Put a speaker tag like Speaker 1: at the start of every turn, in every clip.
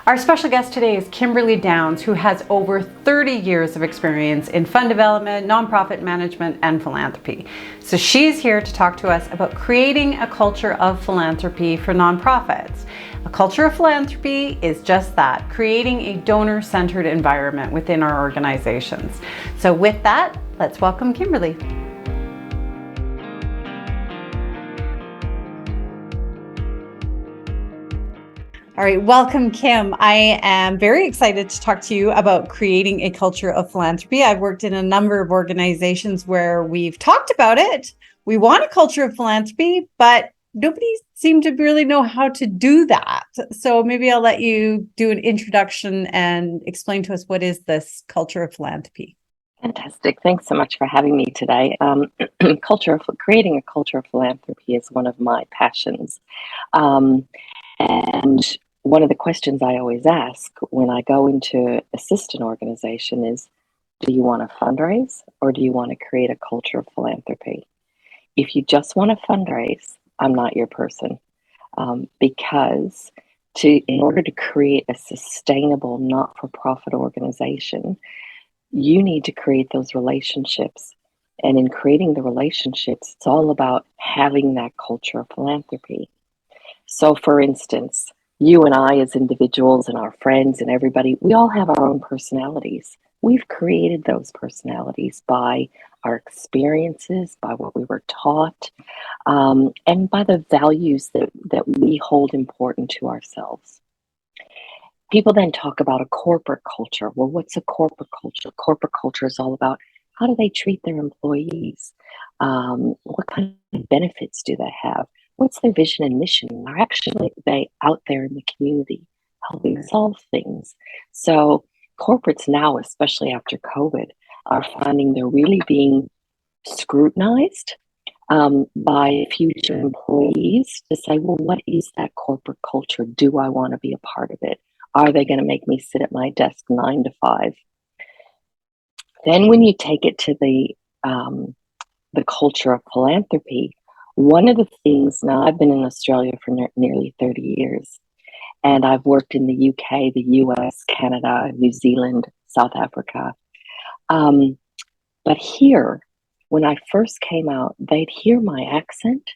Speaker 1: Our special guest today is Kimberly Downs, who has over 30 years of experience in fund development, nonprofit management, and philanthropy. So she's here to talk to us about creating a culture of philanthropy for nonprofits. A culture of philanthropy is just that, creating a donor-centered environment within our organizations. So with that, let's welcome Kimberly. All right, welcome, Kim. I am very excited to talk to you about creating a culture of philanthropy. I've worked in a number of organizations where we've talked about it. We want a culture of philanthropy, but nobody seemed to really know how to do that. So maybe I'll let you do an introduction and explain to us what is this culture of philanthropy.
Speaker 2: Fantastic. Thanks so much for having me today. Creating a culture of philanthropy is one of my passions. And one of the questions I always ask when I go into assist an organization is, do you want to fundraise or do you want to create a culture of philanthropy? If you just want to fundraise, I'm not your person. Because in order to create a sustainable not-for-profit organization, you need to create those relationships. And in creating the relationships, it's all about having that culture of philanthropy. So for instance, you and I as individuals and our friends and everybody, we all have our own personalities. We've created those personalities by our experiences, by what we were taught, and by the values that we hold important to ourselves. People then talk about a corporate culture. Well, what's a corporate culture? Corporate culture is all about how do they treat their employees? What kind of benefits do they have? What's their vision and mission? Are actually they out there in the community helping solve things? So corporates now, especially after COVID, are finding they're really being scrutinized by future employees to say, well, what is that corporate culture? Do I want to be a part of it? Are they going to make me sit at my desk 9 to 5? Then when you take it to the culture of philanthropy, one of the things, now I've been in Australia for nearly 30 years, and I've worked in the UK, the US, Canada, New Zealand, South Africa. But here, when I first came out, they'd hear my accent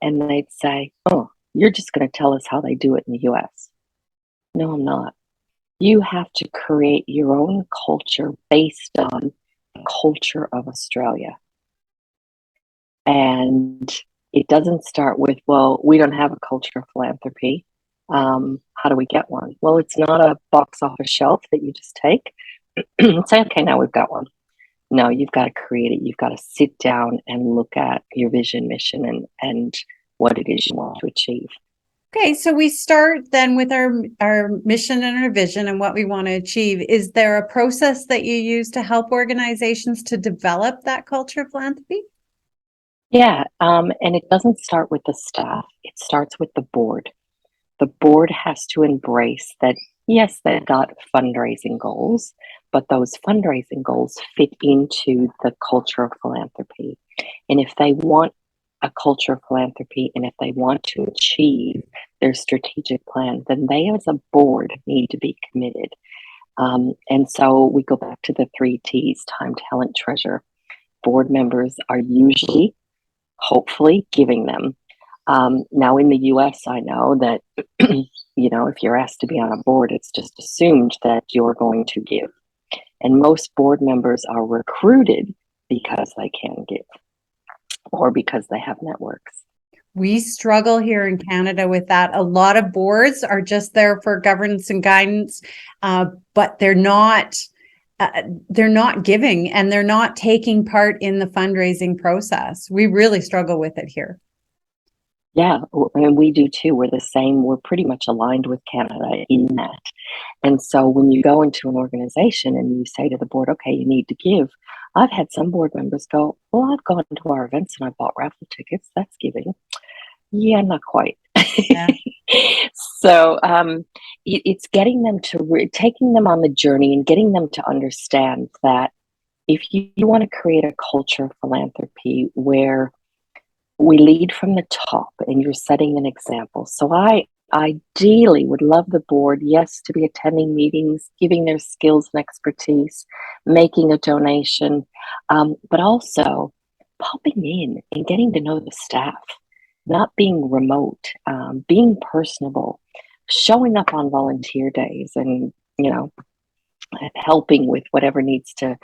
Speaker 2: and they'd say, oh, you're just going to tell us how they do it in the US. No, I'm not. You have to create your own culture based on the culture of Australia. And it doesn't start with, well, we don't have a culture of philanthropy. How do we get one? Well, it's not a box off a shelf that you just take and say, okay, now we've got one. No, you've got to create it. You've got to sit down and look at your vision, mission, and what it is you want to achieve.
Speaker 1: Okay, so we start then with our mission and our vision and what we want to achieve. Is there a process that you use to help organizations to develop that culture of philanthropy?
Speaker 2: Yeah, and it doesn't start with the staff. It starts with the board. The board has to embrace that, yes, they've got fundraising goals, but those fundraising goals fit into the culture of philanthropy. And if they want a culture of philanthropy and if they want to achieve their strategic plan, then they as a board need to be committed. And so we go back to the 3 T's, time, talent, treasure. Board members are usually, hopefully, giving them. Now in the US, I know that, if you're asked to be on a board, it's just assumed that you're going to give. And most board members are recruited because they can give or because they have networks.
Speaker 1: We struggle here in Canada with that. A lot of boards are just there for governance and guidance, but they're not giving and they're not taking part in the fundraising process. We really struggle with it here.
Speaker 2: Yeah, and we do too. We're the same. We're pretty much aligned with Canada in that. And so when you go into an organization and you say to the board, okay, you need to give, I've had some board members go, well, I've gone to our events and I bought raffle tickets. That's giving. Yeah, not quite. Yeah. So it's getting them to taking them on the journey and getting them to understand that if you want to create a culture of philanthropy where we lead from the top and you're setting an example. So I ideally would love the board, yes, to be attending meetings, giving their skills and expertise, making a donation, but also popping in and getting to know the staff, not being remote, being personable, showing up on volunteer days, and helping with whatever needs to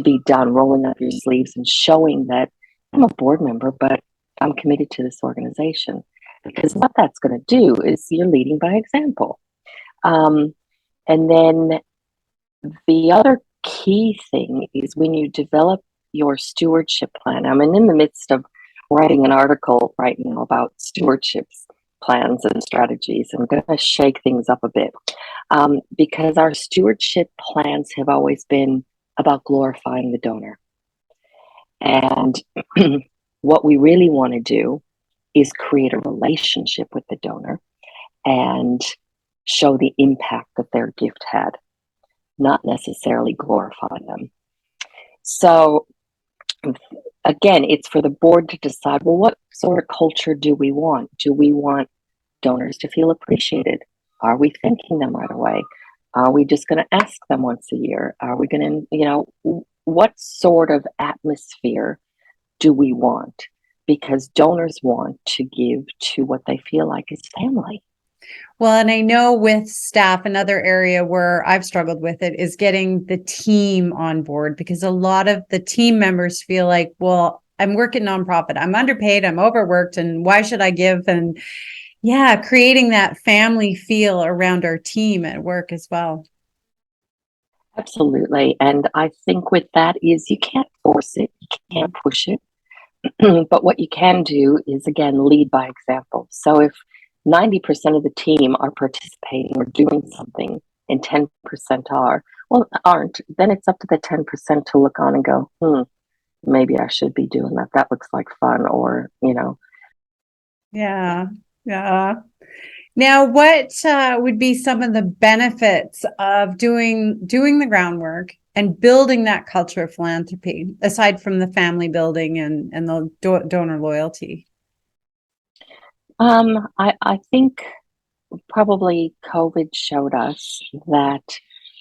Speaker 2: be done, rolling up your sleeves and showing that I'm a board member, but I'm committed to this organization. Because what that's going to do is you're leading by example. And then the other key thing is when you develop your stewardship plan. I'm in the midst of writing an article right now about stewardships plans and strategies. I'm going to shake things up a bit because our stewardship plans have always been about glorifying the donor. And what we really want to do is create a relationship with the donor and show the impact that their gift had, not necessarily glorify them. So again, it's for the board to decide, well, what sort of culture do we want? Do we want donors to feel appreciated? Are we thanking them right away? Are we just going to ask them once a year? Are we going to, what sort of atmosphere do we want? Because donors want to give to what they feel like is family.
Speaker 1: Well, and I know with staff, another area where I've struggled with it is getting the team on board, because a lot of the team members feel like, well, I'm working nonprofit, I'm underpaid, I'm overworked, and why should I give? And yeah, creating that family feel around our team at work as well.
Speaker 2: Absolutely. And I think with that is you can't force it, you can't push it. But what you can do is, again, lead by example. So if 90% of the team are participating or doing something and 10% aren't, then it's up to the 10% to look on and go, maybe I should be doing that. That looks like fun, or.
Speaker 1: Yeah. Yeah. Now, what would be some of the benefits of doing the groundwork and building that culture of philanthropy, aside from the family building and the donor loyalty?
Speaker 2: I think probably COVID showed us that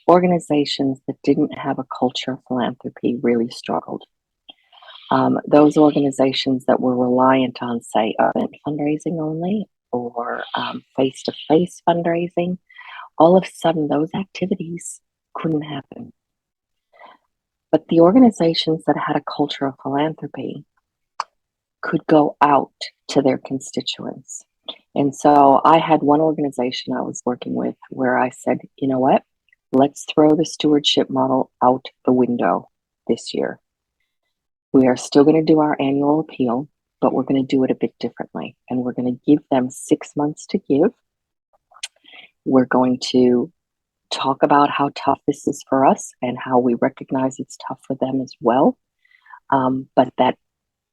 Speaker 2: organizations that didn't have a culture of philanthropy really struggled. Those organizations that were reliant on, say, event fundraising only, or face-to-face fundraising, all of a sudden those activities couldn't happen. But the organizations that had a culture of philanthropy could go out to their constituents. And so I had one organization I was working with where I said, you know what, let's throw the stewardship model out the window this year. We are still going to do our annual appeal, but we're going to do it a bit differently. And we're going to give them 6 months to give. We're going to talk about how tough this is for us and how we recognize it's tough for them as well. But that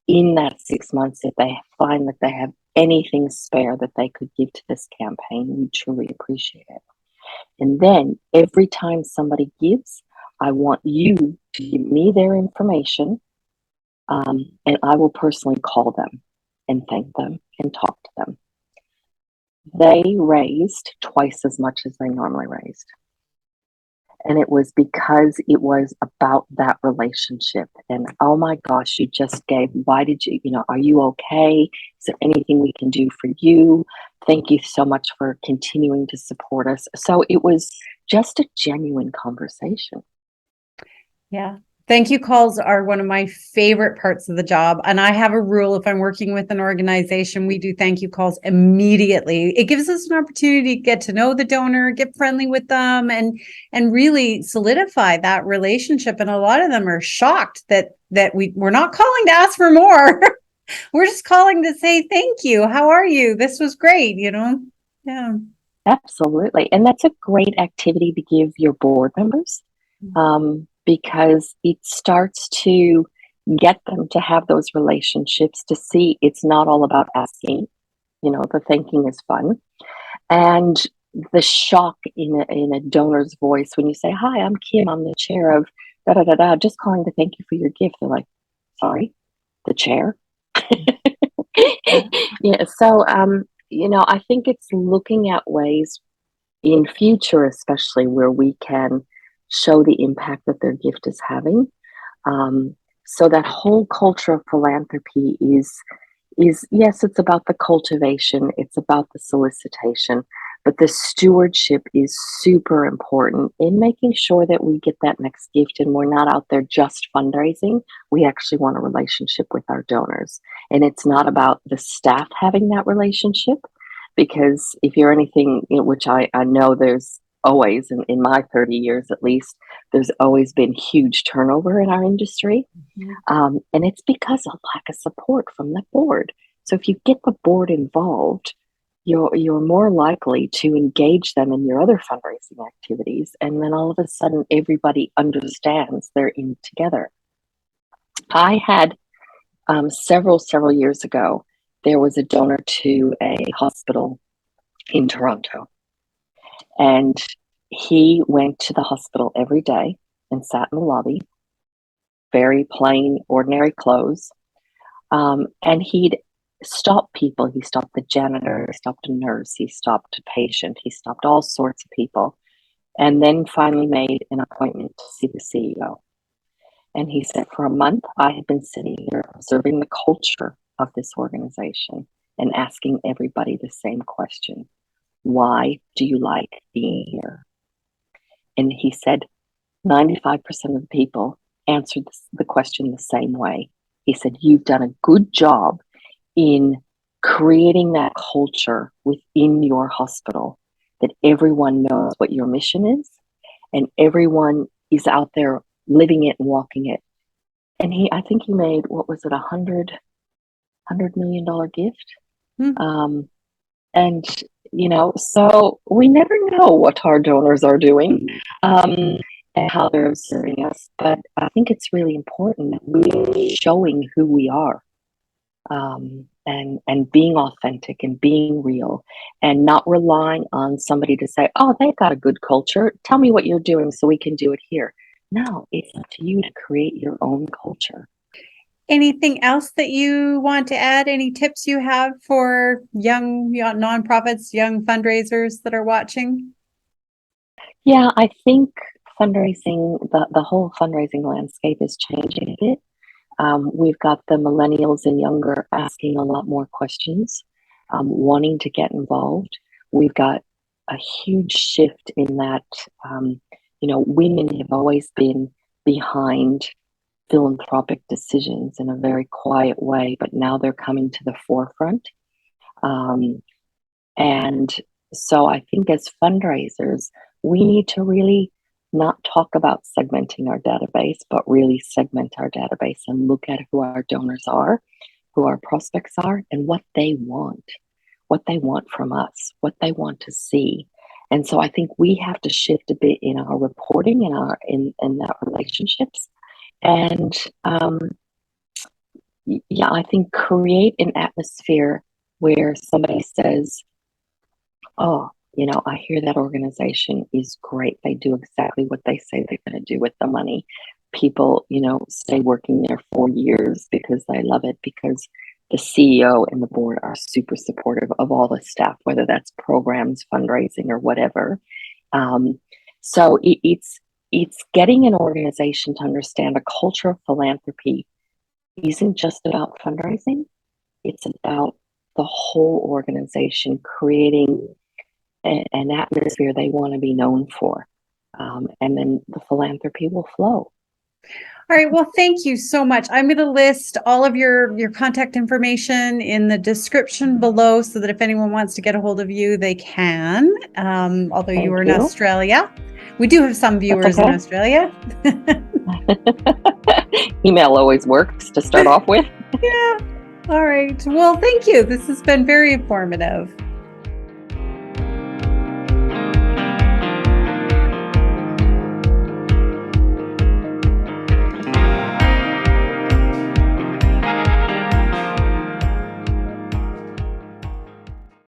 Speaker 2: in that 6 months, if they find that they have anything spare that they could give to this campaign, we truly appreciate it. And then every time somebody gives, I want you to give me their information, and I will personally call them and thank them and talk to them. They raised twice as much as they normally raised. And it was because it was about that relationship. And oh my gosh, you just gave. Why did you, are you okay? Is there anything we can do for you? Thank you so much for continuing to support us. So it was just a genuine conversation.
Speaker 1: Yeah. Thank you calls are one of my favorite parts of the job. And I have a rule: if I'm working with an organization, we do thank you calls immediately. It gives us an opportunity to get to know the donor, get friendly with them, and really solidify that relationship. And a lot of them are shocked that we're not calling to ask for more. We're just calling to say thank you. How are you? This was great, Yeah.
Speaker 2: Absolutely. And that's a great activity to give your board members. Because it starts to get them to have those relationships, to see it's not all about asking, the thanking is fun. And the shock in a donor's voice when you say, hi, I'm Kim, I'm the chair of da-da-da-da, just calling to thank you for your gift. They're like, sorry, the chair? Yeah, so I think it's looking at ways in future, especially where we can show the impact that their gift is having. So that whole culture of philanthropy is yes, it's about the cultivation, it's about the solicitation, but the stewardship is super important in making sure that we get that next gift and we're not out there just fundraising. We actually want a relationship with our donors. And it's not about the staff having that relationship, because if you're anything, which I know there's always, in my 30 years at least, there's always been huge turnover in our industry. And it's because of lack of support from the board. So if you get the board involved, you're more likely to engage them in your other fundraising activities. And then all of a sudden, everybody understands they're in together. I had several years ago, there was a donor to a hospital in Toronto. And he went to the hospital every day and sat in the lobby, very plain, ordinary clothes. And he'd stop people. He stopped the janitor, he stopped a nurse, he stopped a patient, he stopped all sorts of people. And then finally made an appointment to see the CEO. And he said, for a month, I had been sitting here observing the culture of this organization and asking everybody the same question. Why do you like being here? And he said 95% of the people answered the question the same way. He said, you've done a good job in creating that culture within your hospital, that everyone knows what your mission is and everyone is out there living it and walking it. And I think he made, what was it, $100 million gift? And, so we never know what our donors are doing and how they're observing us. But I think it's really important that we're showing who we are, and being authentic and being real and not relying on somebody to say, oh, they've got a good culture. Tell me what you're doing so we can do it here. No, it's up to you to create your own culture.
Speaker 1: Anything else that you want to add? Any tips you have for young nonprofits, young fundraisers that are watching?
Speaker 2: Yeah, I think fundraising, the whole fundraising landscape is changing a bit. We've got the millennials and younger asking a lot more questions, wanting to get involved. We've got a huge shift in that, women have always been behind philanthropic decisions in a very quiet way, but now they're coming to the forefront. And so I think as fundraisers, we need to really not talk about segmenting our database, but really segment our database and look at who our donors are, who our prospects are, and what they want from us, what they want to see. And so I think we have to shift a bit in our reporting and in our relationships. And I think create an atmosphere where somebody says, oh, I hear that organization is great. They do exactly what they say they're going to do with the money. People, stay working there for years because they love it, because the CEO and the board are super supportive of all the staff, whether that's programs, fundraising, or whatever. So it's getting an organization to understand a culture of philanthropy isn't just about fundraising. It's about the whole organization creating an atmosphere they want to be known for. And then the philanthropy will flow.
Speaker 1: All right. Well, thank you so much. I'm going to list all of your contact information in the description below so that if anyone wants to get a hold of you, they can. Although you are in Australia. We do have some viewers in Australia.
Speaker 2: Email always works to start off with.
Speaker 1: Yeah. All right. Well, thank you. This has been very informative.